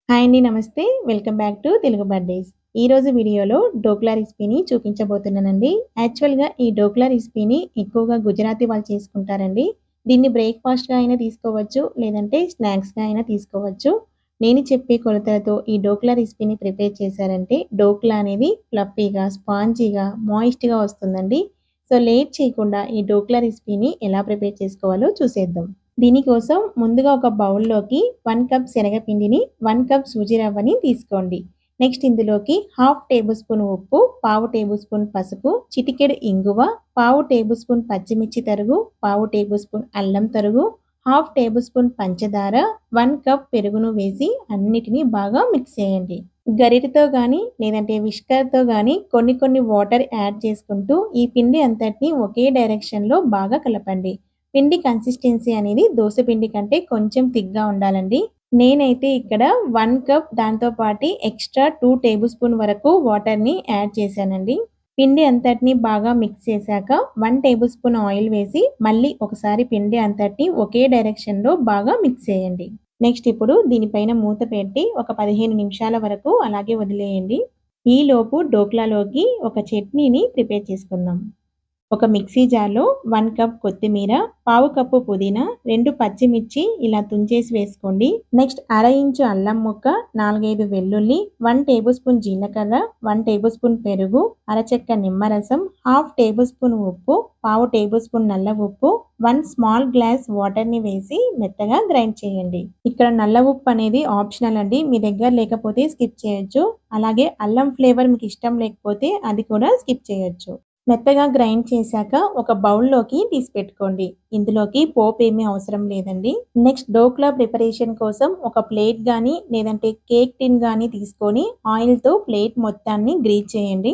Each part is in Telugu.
హాయ్ అండి. నమస్తే. Welcome back to Telugu birthdays. ఈరోజు వీడియోలో డోక్లా రెసిపీని చూపించబోతున్నానండి. యాక్చువల్‌గా ఈ డోక్లా రెసిపీని ఎక్కువగా గుజరాతీ వాళ్ళు చేసుకుంటారండి. దీన్ని బ్రేక్‌ఫాస్ట్‌గా అయినా తీసుకోవచ్చు, లేదంటే స్నాక్స్‌గా అయినా తీసుకోవచ్చు. నేను చెప్పే కొలతలతో ఈ డోక్లా రెసిపీని ప్రిపేర్ చేశారంటే డోక్లా అనేది ఫ్లఫీగా, స్పాంజీగా, మాయిస్ట్‌గా వస్తుందండి. సో, లేట్ చేయకుండా ఈ డోక్లా రెసిపీని ఎలా ప్రిపేర్ చేసుకోవాలో చూసేద్దాం. దీనికోసం ముందుగా ఒక బౌల్‌లోకి 1 కప్ శనగపిండిని, 1 కప్ సూజీ రవ్వని తీసుకోండి. నెక్స్ట్ ఇందులోకి హాఫ్ టేబుల్ స్పూన్ ఉప్పు, పావు టేబుల్ స్పూన్ పసుపు, చిటికెడు ఇంగువ, పావు టేబుల్ స్పూన్ పచ్చిమిర్చి తరుగు, పావు టేబుల్ స్పూన్ అల్లం తరుగు, హాఫ్ టేబుల్ స్పూన్ పంచదార, 1 కప్ పెరుగును వేసి అన్నిటిని బాగా మిక్స్ చేయండి. గరిటెతో గానీ, లేదంటే విస్కర్‌తో గానీ కొన్ని వాటర్ యాడ్ చేసుకుంటూ ఈ పిండి అంతటిని ఒకే డైరెక్షన్‌లో బాగా కలపండి. పిండి కన్సిస్టెన్సీ అనేది దోస పిండి కంటే కొంచెం థిక్‌గా ఉండాలండి. నేనైతే ఇక్కడ 1 కప్ దాంతో పాటు ఎక్స్‌ట్రా 2 టేబుల్ స్పూన్ వరకు వాటర్‌ని యాడ్ చేశానండి. పిండి అంతటిని బాగా మిక్స్ చేశాక 1 టేబుల్ స్పూన్ ఆయిల్ వేసి మళ్ళీ ఒకసారి పిండి అంతటిని ఒకే డైరెక్షన్‌లో బాగా మిక్స్ చేయండి. నెక్స్ట్ ఇప్పుడు దీనిపైన మూత పెట్టి ఒక 15 నిమిషాల వరకు అలాగే వదిలేయండి. ఈలోపు డోక్లాలోకి ఒక చట్నీని ప్రిపేర్ చేసుకుందాం. ఒక మిక్సీ జార్‌లో 1 కప్ కొత్తిమీర, పావు కప్పు పుదీనా, 2 పచ్చిమిర్చి ఇలా తుంచేసి వేసుకోండి. నెక్స్ట్ అర ఇంచు అల్లం ముక్క, 4, 5 వెల్లుల్లి, 1 టేబుల్ స్పూన్ జీలకర్ర, 1 టేబుల్ స్పూన్ పెరుగు, అరచెక్క నిమ్మరసం, హాఫ్ టేబుల్ స్పూన్ ఉప్పు, పావు టేబుల్ స్పూన్ నల్ల ఉప్పు, 1 స్మాల్ గ్లాస్ వాటర్‌ని వేసి మెత్తగా గ్రైండ్ చేయండి. ఇక్కడ నల్ల ఉప్పు అనేది ఆప్షనల్ అండి. మీ దగ్గర లేకపోతే స్కిప్ చేయొచ్చు. అలాగే అల్లం ఫ్లేవర్ మీకు ఇష్టం లేకపోతే అది కూడా స్కిప్ చేయొచ్చు. మెత్తగా గ్రైండ్ చేశాక ఒక బౌల్‌లోకి తీసి పెట్టుకోండి. ఇందులోకి పోపేమీ అవసరం లేదండి. నెక్స్ట్ డోక్లా ప్రిపరేషన్ కోసం ఒక ప్లేట్ గానీ, లేదంటే కేక్ టిన్ గానీ తీసుకొని ఆయిల్‌తో ప్లేట్ మొత్తాన్ని గ్రీజ్ చేయండి.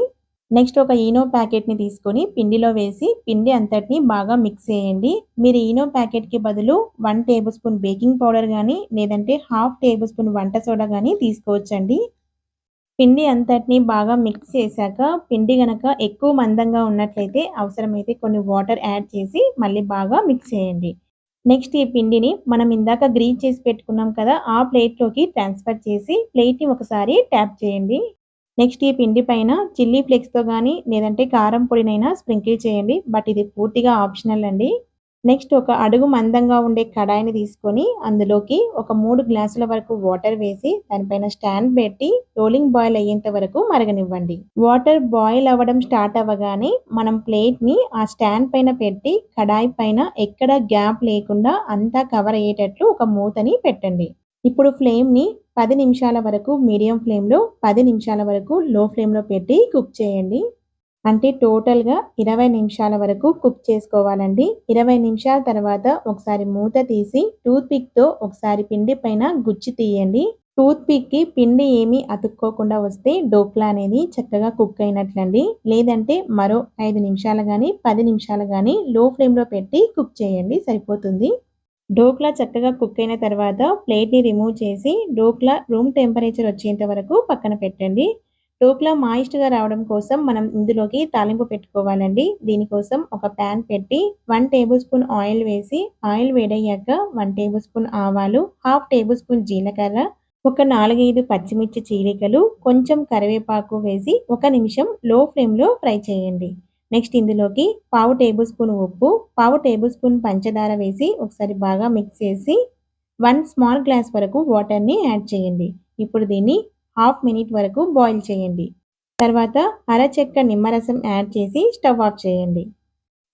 నెక్స్ట్ ఒక ఈనో ప్యాకెట్‌ని తీసుకొని పిండిలో వేసి పిండి అంతటిని బాగా మిక్స్ చేయండి. మీరు ఈనో ప్యాకెట్‌కి బదులు 1 టేబుల్ స్పూన్ బేకింగ్ పౌడర్ గానీ, లేదంటే హాఫ్ టేబుల్ స్పూన్ వంట సోడా గానీ తీసుకోవచ్చండి. పిండి అంతటిని బాగా మిక్స్ చేశాక, పిండి గనక ఎక్కువ మందంగా ఉన్నట్లయితే అవసరమైతే కొన్ని వాటర్ యాడ్ చేసి మళ్ళీ బాగా మిక్స్ చేయండి. నెక్స్ట్ ఈ పిండిని మనం ఇందాక గ్రీజ్ చేసి పెట్టుకున్నాం కదా! ఆ ప్లేట్‌లోకి ట్రాన్స్‌ఫర్ చేసి ప్లేట్‌ని ఒకసారి ట్యాప్ చేయండి. నెక్స్ట్ ఈ పిండి పైన చిల్లీ ఫ్లేక్స్‌తో గానీ, లేదంటే కారం పొడినైనా స్ప్రింకిల్ చేయండి. బట్ ఇది పూర్తిగా ఆప్షనల్ అండి. నెక్స్ట్ ఒక అడుగు మందంగా ఉండే కడాయిని తీసుకొని అందులోకి ఒక 3 గ్లాసుల వరకు వాటర్ వేసి దానిపైన స్టాండ్ పెట్టి రోలింగ్ బాయిల్ అయ్యేంత వరకు మరగనివ్వండి. వాటర్ బాయిల్ అవ్వడం స్టార్ట్ అవ్వగానే మనం ప్లేట్‌ని ఆ స్టాండ్ పైన పెట్టి కడాయి పైన ఎక్కడ గ్యాప్ లేకుండా అంతా కవర్ అయ్యేటట్లు ఒక మూతని పెట్టండి. ఇప్పుడు ఫ్లేమ్‌ని 10 నిమిషాల వరకు మీడియం ఫ్లేమ్‌లో, 10 నిమిషాల వరకు లో ఫ్లేమ్‌లో పెట్టి కుక్ చేయండి. అంటే టోటల్‌గా 20 నిమిషాల వరకు కుక్ చేసుకోవాలండి. 20 నిమిషాల తర్వాత ఒకసారి మూత తీసి టూత్ పిక్‌తో ఒకసారి పిండి పైన గుచ్చి తీయండి. టూత్ పిక్‌కి పిండి ఏమీ అతుక్కోకుండా వస్తే డోక్లా అనేది చక్కగా కుక్ అయినట్లండి. లేదంటే మరో 5 నిమిషాలు గానీ, 10 నిమిషాలు గానీ లో ఫ్లేమ్‌లో పెట్టి కుక్ చేయండి సరిపోతుంది. డోక్లా చక్కగా కుక్ అయిన తర్వాత ప్లేట్‌ని రిమూవ్ చేసి డోక్లా రూమ్ టెంపరేచర్ వచ్చేంత వరకు పక్కన పెట్టండి. డోక్లా మాయిస్ట్‌గా రావడం కోసం మనం ఇందులోకి తాలింపు పెట్టుకోవాలండి. దీనికోసం ఒక పాన్ పెట్టి 1 టేబుల్ స్పూన్ ఆయిల్ వేసి ఆయిల్ వేడయ్యాక 1 టేబుల్ స్పూన్ ఆవాలు, హాఫ్ టేబుల్ స్పూన్ జీలకర్ర, ఒక 4, 5 పచ్చిమిర్చి చీలికలు, కొంచెం కరివేపాకు వేసి ఒక నిమిషం లో ఫ్లేమ్‌లో ఫ్రై చేయండి. నెక్స్ట్ ఇందులోకి పావు టేబుల్ స్పూన్ ఉప్పు, పావు టేబుల్ స్పూన్ పంచదార వేసి ఒకసారి బాగా మిక్స్ చేసి 1 స్మాల్ గ్లాస్ వరకు వాటర్‌ని యాడ్ చేయండి. ఇప్పుడు దీన్ని హాఫ్ మినిట్ వరకు బాయిల్ చేయండి. తర్వాత అరచెక్క నిమ్మరసం యాడ్ చేసి స్టవ్ ఆఫ్ చేయండి.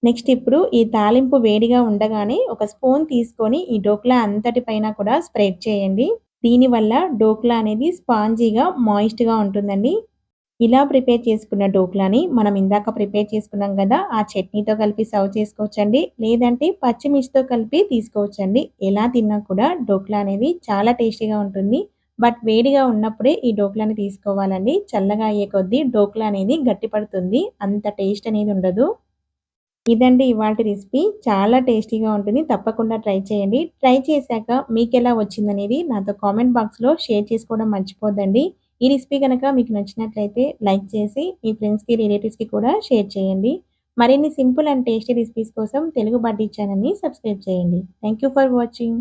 నెక్స్ట్ ఇప్పుడు ఈ తాలింపు వేడిగా ఉండగానే ఒక స్పూన్ తీసుకొని ఈ డోక్లా అంతటి పైన కూడా స్ప్రెడ్ చేయండి. దీనివల్ల డోక్లా అనేది స్పాంజీగా, మాయిస్ట్‌గా ఉంటుందండి. ఇలా ప్రిపేర్ చేసుకున్న డోక్లాని మనం ఇందాక ప్రిపేర్ చేసుకున్నాం గదా! ఆ చట్నీతో కలిపి సర్వ్ చేసుకోవచ్చండి. లేదంటే పచ్చిమిర్చితో కలిపి తీసుకోవచ్చండి. ఎలా తిన్నా కూడా డోక్లా అనేది చాలా టేస్టీగా ఉంటుంది. బట్ వేడిగా ఉన్నప్పుడే ఈ డోక్లాని తీసుకోవాలండి. చల్లగా అయ్యే కొద్దీ డోక్లా అనేది గట్టిపడుతుంది. అంత టేస్ట్ అనేది ఉండదు. ఇదండి ఇవాల్టి రెసిపీ. చాలా టేస్టీగా ఉంటుంది. తప్పకుండా ట్రై చేయండి. ట్రై చేశాక మీకెలా వచ్చిందనేది నాతో కామెంట్ బాక్స్‌లో షేర్ చేసుకోవడం మర్చిపోద్దండి. ఈ రెసిపీ గనక మీకు నచ్చినట్లయితే లైక్ చేసి మీ ఫ్రెండ్స్‌కి, రిలేటివ్స్‌కి కూడా షేర్ చేయండి. మరిన్ని సింపుల్ అండ్ టేస్టీ రెసిపీస్ కోసం తెలుగు బడ్డీ ఛానెల్‌ని సబ్స్క్రైబ్ చేయండి. Thank you for watching.